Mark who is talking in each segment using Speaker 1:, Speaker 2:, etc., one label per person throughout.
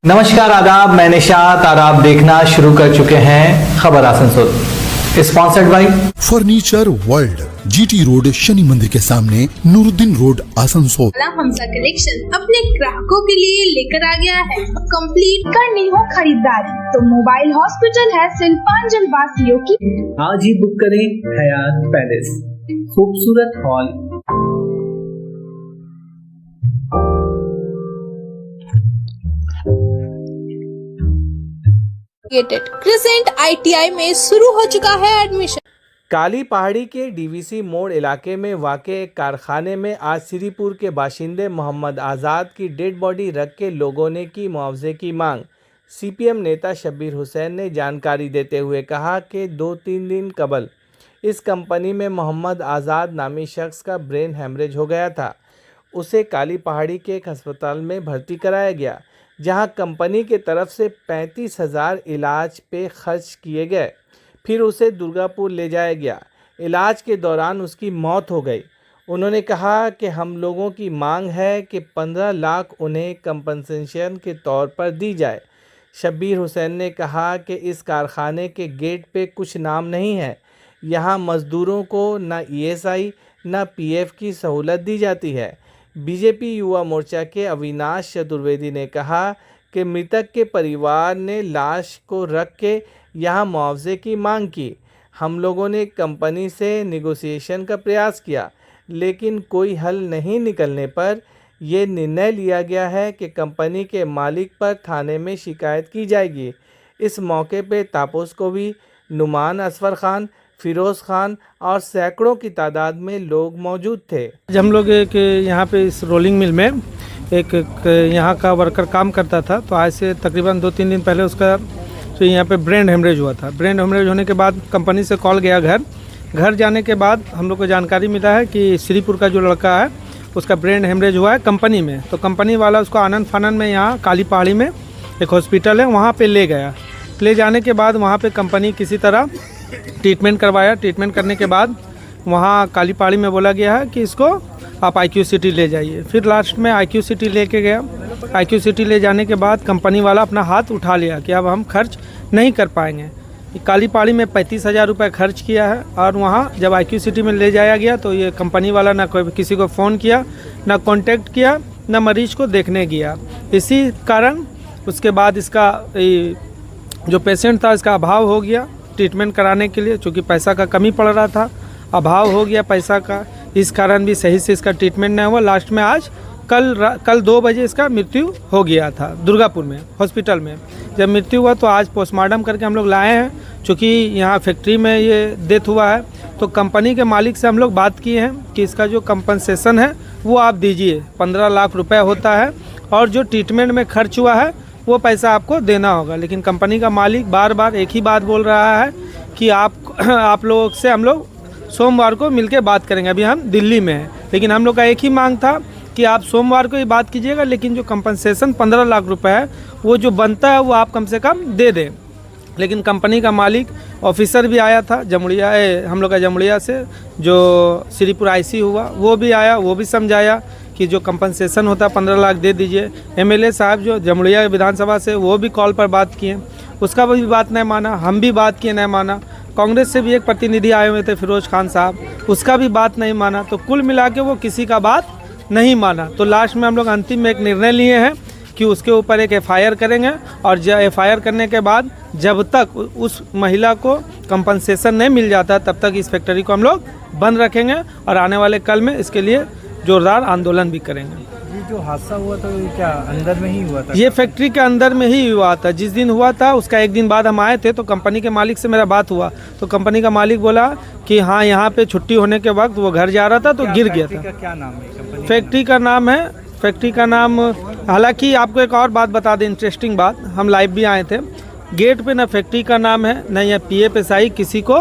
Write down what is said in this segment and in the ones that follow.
Speaker 1: नमस्कार आदाब, मैं निशात और आप देखना शुरू कर चुके हैं खबर Asansol. Sponsored by
Speaker 2: furniture world, GT road, Shani मंदिर के सामने, नूरुद्दीन रोड, आसनसोल।
Speaker 3: हमसा कलेक्शन अपने ग्राहकों के लिए लेकर आ गया है। कंप्लीट करनी हो खरीदारी तो मोबाइल हॉस्पिटल है शिल्पांचल वासियों की।
Speaker 1: आज ही बुक करें हयात पैलेस, खूबसूरत हॉल।
Speaker 3: क्रिसेंट ITI में शुरू हो चुका है एडमिशन।
Speaker 4: काली पहाड़ी के डीवीसी मोड़ इलाके में वाक़े एक कारखाने में आज श्रीपुर के बाशिंदे मोहम्मद आज़ाद की डेड बॉडी रख के लोगों ने की मुआवजे की मांग। CPM नेता शब्बीर हुसैन ने जानकारी देते हुए कहा कि 2-3 दिन कबल इस कंपनी में मोहम्मद आज़ाद नामी शख्स का ब्रेन हैमरेज हो गया था। उसे काली पहाड़ी के एक अस्पताल में भर्ती कराया गया, जहां कंपनी के तरफ से 35,000 इलाज पे खर्च किए गए। फिर उसे दुर्गापुर ले जाया गया। इलाज के दौरान उसकी मौत हो गई। उन्होंने कहा कि हम लोगों की मांग है कि 15 लाख उन्हें कंपनसेशन के तौर पर दी जाए। शब्बीर हुसैन ने कहा कि इस कारखाने के गेट पे कुछ नाम नहीं है। यहाँ मज़दूरों को न ESI न PF की सहूलत दी जाती है। बीजेपी युवा मोर्चा के अविनाश चतुर्वेदी ने कहा कि मृतक के परिवार ने लाश को रख के यहाँ मुआवजे की मांग की। हम लोगों ने कंपनी से नेगोशिएशन का प्रयास किया, लेकिन कोई हल नहीं निकलने पर ये निर्णय लिया गया है कि कंपनी के मालिक पर थाने में शिकायत की जाएगी। इस मौके पे तापोस को भी नुमान असफर खान, फिरोज़ खान और सैकड़ों की तादाद में लोग मौजूद थे।
Speaker 5: हम लोग एक यहाँ पे इस रोलिंग मिल में एक यहाँ का वर्कर काम करता था, तो आज से तकरीबन 2-3 दिन पहले उसका तो यहाँ पे ब्रेन हेमरेज हुआ था। ब्रेन हेमरेज होने के बाद कंपनी से कॉल गया घर जाने के बाद हम लोग को जानकारी मिला है कि श्रीपुर का जो लड़का है उसका ब्रेन हेमरेज हुआ है कंपनी में। तो कंपनी वाला उसको आनंद फानन में यहाँ काली पहाड़ी में एक हॉस्पिटल है, वहाँ पर ले गया। ले जाने के बाद वहाँ पर कंपनी किसी तरह ट्रीटमेंट करवाया। ट्रीटमेंट करने के बाद वहाँ काली पहाड़ी में बोला गया है कि इसको आप IQ सिटी ले जाइए। फिर लास्ट में IQ सिटी लेके गया। IQ सिटी ले जाने के बाद कंपनी वाला अपना हाथ उठा लिया कि अब हम खर्च नहीं कर पाएंगे। काली पहाड़ी में 35,000 रुपये खर्च किया है। और वहाँ जब IQ सिटी में ले जाया गया तो ये कंपनी वाला ना कोई किसी को फ़ोन किया, ना कॉन्टेक्ट किया, ना मरीज को देखने गया। इसी कारण उसके बाद इसका जो पेशेंट था इसका अभाव हो गया ट्रीटमेंट कराने के लिए, चूँकि पैसा का कमी पड़ रहा था, अभाव हो गया पैसा का। इस कारण भी सही से इसका ट्रीटमेंट नहीं हुआ। लास्ट में आज कल 2 बजे इसका मृत्यु हो गया था दुर्गापुर में हॉस्पिटल में। जब मृत्यु हुआ तो आज पोस्टमार्टम करके हम लोग लाए हैं। चूँकि यहाँ फैक्ट्री में ये डेथ हुआ है तो कंपनी के मालिक से हम लोग बात किए हैं कि इसका जो कंपनसेशन है वो आप दीजिए। 15 लाख रुपये होता है और जो ट्रीटमेंट में खर्च हुआ है वो पैसा आपको देना होगा। लेकिन कंपनी का मालिक बार बार एक ही बात बोल रहा है कि आप लोगों से हम लोग सोमवार को मिलके बात करेंगे। अभी हम दिल्ली में हैं, लेकिन हम लोग का एक ही मांग था कि आप सोमवार को ही बात कीजिएगा, लेकिन जो कंपनसेशन 15 लाख रुपए है वो जो बनता है वो आप कम से कम दे दें। लेकिन कंपनी का मालिक ऑफिसर भी आया था जमुड़िया, हम लोग का जमुड़िया से जो श्रीपुर IC हुआ वो भी आया, वो भी समझाया कि जो कंपनसेशन होता है 15 लाख दे दीजिए। MLA साहब जो जमुड़िया विधानसभा से वो भी कॉल पर बात किए, उसका भी बात नहीं माना। हम भी बात किए, नहीं माना। कांग्रेस से भी एक प्रतिनिधि आए हुए थे फिरोज़ खान साहब, उसका भी बात नहीं माना। तो कुल मिला के वो किसी का बात नहीं माना। तो लास्ट में हम लोग अंतिम में एक निर्णय लिए हैं कि उसके ऊपर एक FIR करेंगे और FIR करने के बाद जब तक उस महिला को कंपनसेशन नहीं मिल जाता तब तक इस फैक्ट्री को हम लोग बंद रखेंगे और आने वाले कल में इसके लिए जोरदार आंदोलन भी करेंगे।
Speaker 6: ये जो हादसा हुआ था ये क्या अंदर में ही हुआ था?
Speaker 5: ये फैक्ट्री के अंदर में ही हुआ था। जिस दिन हुआ था उसका एक दिन बाद हम आए थे तो कंपनी के मालिक से मेरा बात हुआ तो कंपनी का मालिक बोला कि हाँ यहाँ पे छुट्टी होने के वक्त वो घर जा रहा था तो गिर गया था।
Speaker 6: क्या नाम है
Speaker 5: फैक्ट्री का नाम हालांकि आपको एक और बात बता दें, इंटरेस्टिंग बात, हम लाइव भी आए थे। गेट पे ना फैक्ट्री का नाम है ना या PFSI किसी को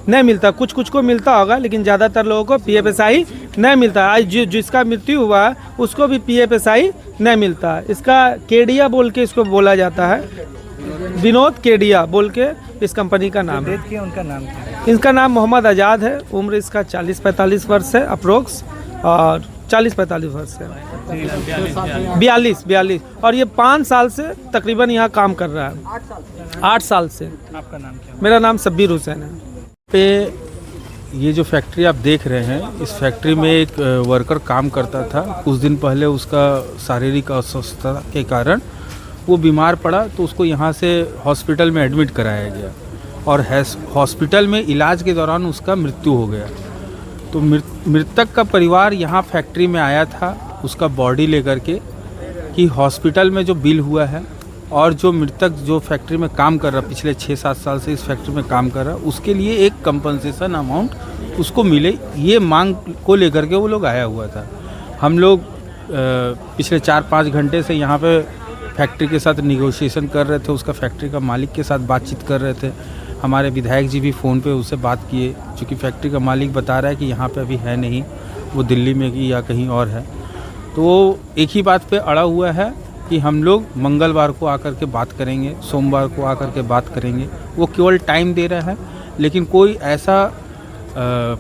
Speaker 5: नहीं मिलता। कुछ को मिलता होगा लेकिन ज़्यादातर लोगों को PFSI नहीं मिलता। आज जिसका मृत्यु हुआ है उसको भी PFSI नहीं मिलता है। इसका केडिया बोल के इसको बोला जाता है, विनोद केडिया बोल के इस कंपनी का नाम है।
Speaker 6: उनका नाम क्या है?
Speaker 5: इनका नाम मोहम्मद आज़ाद है। उम्र इसका 40-45 वर्ष है अप्रोक्स। और 40-45 वर्ष से 42 और ये 5 साल से तकरीबन यहाँ काम कर रहा है। 8 साल से।
Speaker 6: आपका नाम क्या है?
Speaker 5: मेरा नाम सब्बीर हुसैन है।
Speaker 7: पे ये जो फैक्ट्री आप देख रहे हैं, इस फैक्ट्री में एक वर्कर काम करता था। कुछ दिन पहले उसका शारीरिक अस्वस्थता के कारण वो बीमार पड़ा, तो उसको यहाँ से हॉस्पिटल में एडमिट कराया गया और हॉस्पिटल में इलाज के दौरान उसका मृत्यु हो गया। तो मृतक का परिवार यहाँ फैक्ट्री में आया था उसका बॉडी लेकर के कि हॉस्पिटल में जो बिल हुआ है और जो मृतक जो फैक्ट्री में काम कर रहा, पिछले 6-7 साल से इस फैक्ट्री में काम कर रहा, उसके लिए एक कंपनसेशन अमाउंट उसको मिले, ये मांग को लेकर के वो लोग आया हुआ था। हम लोग पिछले 4-5 घंटे से यहाँ पे फैक्ट्री के साथ निगोशिएशन कर रहे थे, उसका फैक्ट्री का मालिक के साथ बातचीत कर रहे थे। हमारे विधायक जी भी फ़ोन पे उससे बात किए, चूँकि फैक्ट्री का मालिक बता रहा है कि यहाँ पे अभी है नहीं, वो दिल्ली में की या कहीं और है। तो वो एक ही बात पे अड़ा हुआ है कि हम लोग मंगलवार को आकर के बात करेंगे, सोमवार को आकर के बात करेंगे। वो केवल टाइम दे रहा है, लेकिन कोई ऐसा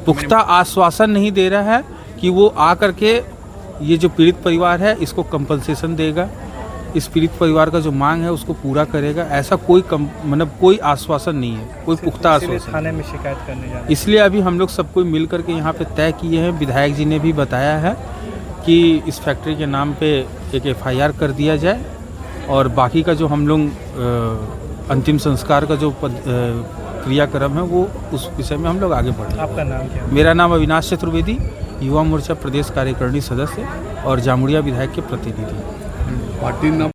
Speaker 7: पुख्ता आश्वासन नहीं दे रहा है कि वो आकर के ये जो पीड़ित परिवार है इसको कंपनसेशन देगा, इस पीड़ित परिवार का जो मांग है उसको पूरा करेगा। ऐसा कोई मतलब कोई आश्वासन नहीं है, कोई पुख्ता आश्वासन।
Speaker 6: थाने में शिकायत करने जा रहे हैं।
Speaker 7: इसलिए अभी हम लोग सब कोई मिल करके यहाँ पे तय किए हैं। विधायक जी ने भी बताया है कि इस फैक्ट्री के नाम पे एक FIR कर दिया जाए और बाकी का जो हम लोग अंतिम संस्कार का जो क्रियाक्रम है वो उस विषय में हम लोग आगे बढ़ें।
Speaker 6: आपका नाम क्या है?
Speaker 7: मेरा नाम अविनाश चतुर्वेदी, युवा मोर्चा प्रदेश कार्यकारिणी सदस्य और जामुड़िया विधायक के प्रतिनिधि।